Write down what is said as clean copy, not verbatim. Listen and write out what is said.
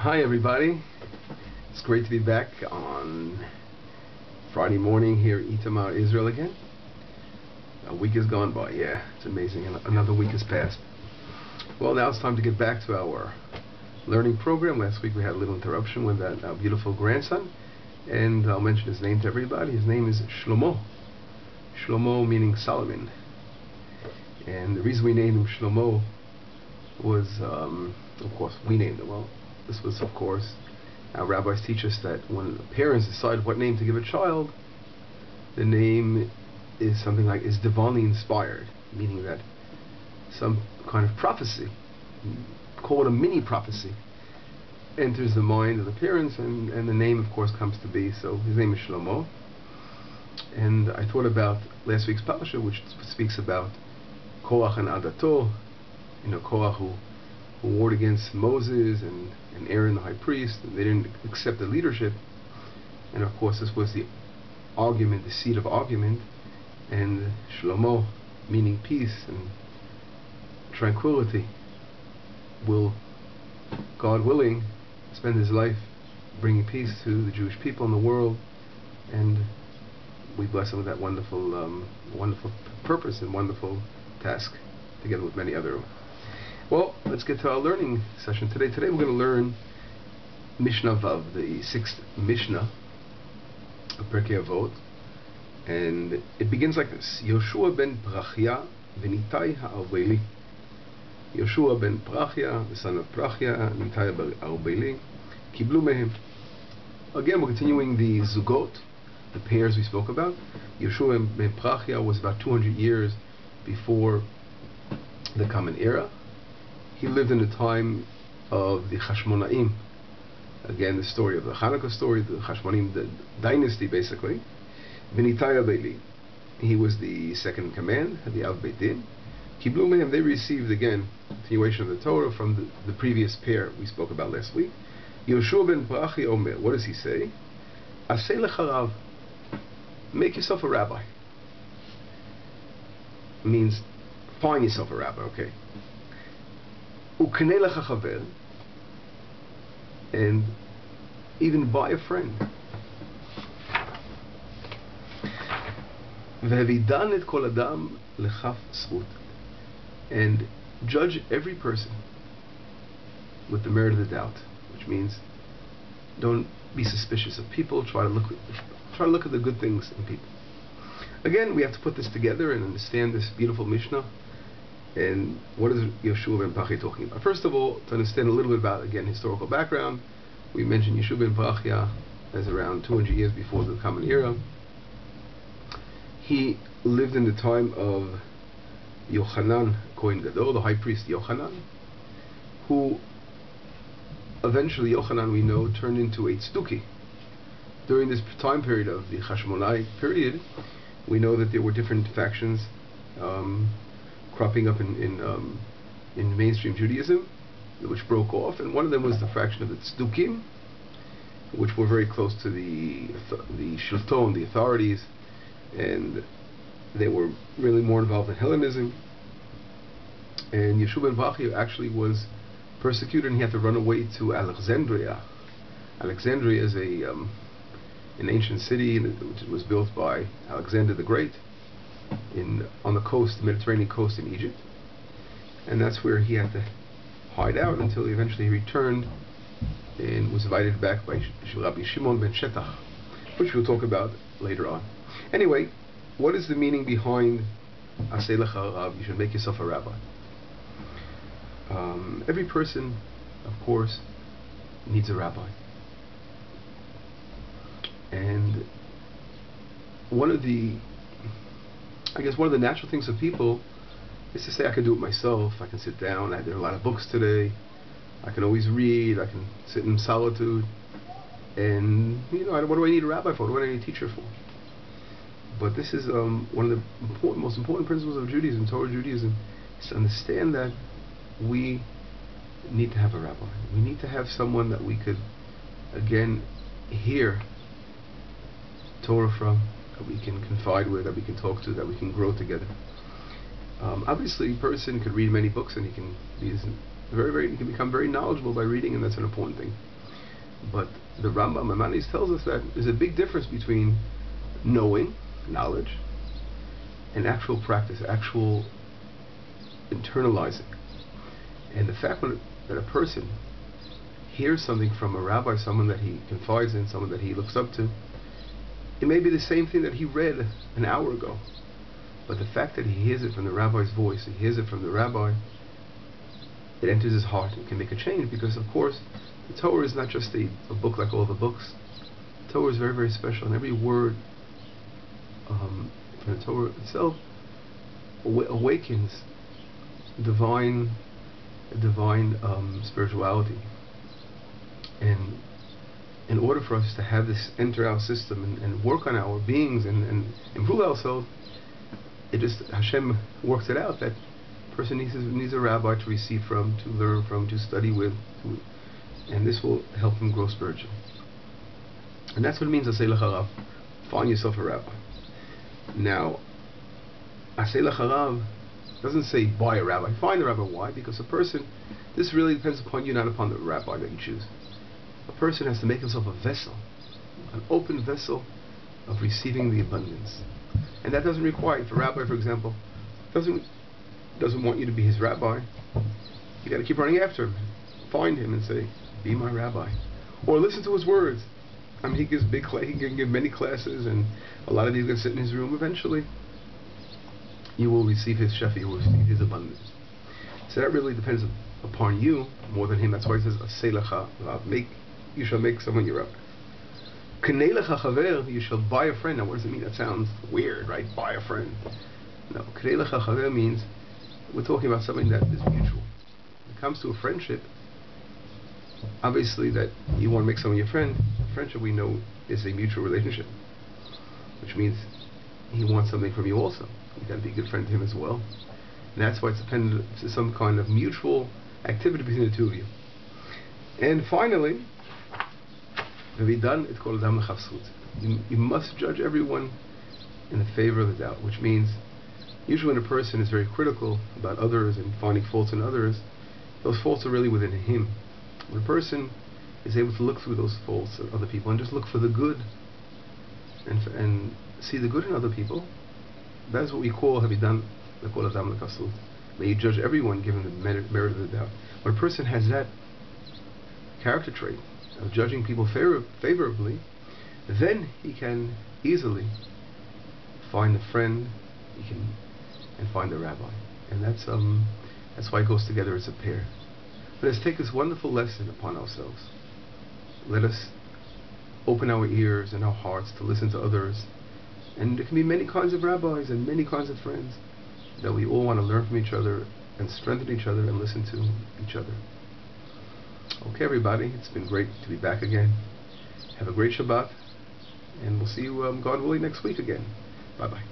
Hi everybody, it's great to be back on Friday morning here at Itamar, Israel again. A week has gone by, yeah, it's amazing, and another week has passed. Well, now it's time to get back to our learning program. Last week we had a little interruption with that beautiful grandson, and I'll mention his name to everybody. His name is Shlomo. Shlomo meaning Solomon. And the reason we named him Shlomo was, of course, we named him. Well, this was, of course, our rabbis teach us that when parents decide what name to give a child, the name is something like is divinely inspired, meaning that some kind of prophecy, call it a mini prophecy, enters the mind of the parents, and the name, of course, comes to be. So his name is Shlomo. And I thought about last week's parasha, which speaks about Korach and Adato, Korach who warred against Moses and Aaron the high priest, and they didn't accept the leadership. And of course this was the argument, the seed of argument, and Shlomo, meaning peace and tranquility, will, God willing, spend his life bringing peace to the Jewish people in the world, and we bless him with that wonderful wonderful purpose and wonderful task, together with many other. Well, let's get to our learning session today. Today we're going to learn Mishnah Vav, the 6th Mishnah of Perkay avot, and it begins like this: Yoshua ben Prachia v'Nitai ha'Arbeli. Yoshua ben Prachia, the son of Prachia, and Nitai ha'Arbeli, kiblu mehem. Again, we're continuing the zugot, the pairs we spoke about. Yoshua ben Prachia was about 200 years before the Common Era. He lived in the time of the Hashmonaim. Again, the story of the Hanukkah story, the Hashmonaim, the dynasty basically. V'Nitai ha'Arbeli. He was the second in command, the Av Beit Din. Kiblu mehem, they received, again, continuation of the Torah from the previous pair we spoke about last week. Yoshua ben Prachia Omer, what does he say? Aseh lecha rav, make yourself a rabbi. Means find yourself a rabbi, okay. Uknei lecha chaver, and even buy a friend. V'hevidan et kol adam lechaf zchut, and judge every person with the merit of the doubt, which means don't be suspicious of people. Try to look at the good things in people. Again, we have to put this together and understand this beautiful Mishnah. And what is Yoshua ben Prachia talking about? First of all, to understand a little bit about, again, historical background, we mentioned Yoshua ben Prachia as around 200 years before the Common Era. He lived in the time of Yochanan Kohen Gadol, the high priest Yochanan, who eventually, Yochanan, we know, turned into a tzduki. During this time period of the Hashmonai period, we know that there were different factions cropping up in mainstream Judaism, which broke off, and one of them was the faction of the tzdukim, which were very close to the shilton, the authorities, and they were really more involved in Hellenism. And Yoshua ben Prachia actually was persecuted, and he had to run away to Alexandria. Alexandria is an ancient city which was built by Alexander the Great on the coast, the Mediterranean coast in Egypt, and that's where he had to hide out until eventually he returned and was invited back by Rabbi Shimon ben Shetach, which we'll talk about later on. Anyway, what is the meaning behind Aseh lecha rav? You should make yourself a rabbi. Every person, of course, needs a rabbi. And one of the natural things of people is to say, I can do it myself, I can sit down, there are a lot of books today, I can always read, I can sit in solitude, and what do I need a rabbi for? What do I need a teacher for? But this is one of the most important principles of Judaism, Torah Judaism, is to understand that we need to have a rabbi. We need to have someone that we could, again, hear Torah from, that we can confide with, that we can talk to, that we can grow together. Obviously, a person could read many books, and he can become very knowledgeable by reading, and that's an important thing. But the Rambam Maimonides tells us that there's a big difference between knowing, knowledge, and actual practice, actual internalizing. And the fact that a person hears something from a rabbi, someone that he confides in, someone that he looks up to, it may be the same thing that he read an hour ago, but the fact that he hears it from the rabbi's voice, he hears it from the rabbi, it enters his heart and can make a change, because of course the Torah is not just a book like all the books. The Torah is very, very special, and every word from the Torah itself awakens divine spirituality. And in order for us to have this enter our system and work on our beings and improve ourselves, it just, Hashem works it out that person needs a rabbi to receive from, to learn from, to study with, and this will help him grow spiritually. And that's what it means, Asay L'Charav. Find yourself a rabbi. Now, Asay L'Charav doesn't say buy a rabbi. Find a rabbi. Why? Because a person, this really depends upon you, not upon the rabbi that you choose. A person has to make himself a vessel, an open vessel of receiving the abundance. And that doesn't require, if a rabbi, for example, doesn't want you to be his rabbi, you got to keep running after him. Find him and say, be my rabbi. Or listen to his words. I mean, he can give many classes, and a lot of you can sit in his room. Eventually, you will receive his shefi, you will receive his abundance. So that really depends upon you more than him. That's why he says, Asay L'Charav. You shall make someone your rabbi. Knei lecha chaver, you shall buy a friend. Now, what does it mean? That sounds weird, right? Buy a friend. No, Knei lecha chaver means we're talking about something that is mutual. When it comes to a friendship, obviously that you want to make someone your friend. Friendship, we know, is a mutual relationship, which means he wants something from you also. You got to be a good friend to him as well, and that's why it's dependent to some kind of mutual activity between the two of you. And finally, it's called Adam L'Chavsut. You must judge everyone in the favor of the doubt, which means usually when a person is very critical about others and finding faults in others, those faults are really within him. When a person is able to look through those faults of other people and just look for the good and see the good in other people, that's what we call Adam L'Chavsut. May you judge everyone given the merit of the doubt. When a person has that character trait of judging people favorably, then he can easily find a friend, and find a rabbi, and that's why it goes together as a pair. Let us take this wonderful lesson upon ourselves. Let us open our ears and our hearts to listen to others, and there can be many kinds of rabbis and many kinds of friends that we all want to learn from each other and strengthen each other and listen to each other. Okay, everybody, it's been great to be back again. Have a great Shabbat, and we'll see you, God willing, next week again. Bye-bye.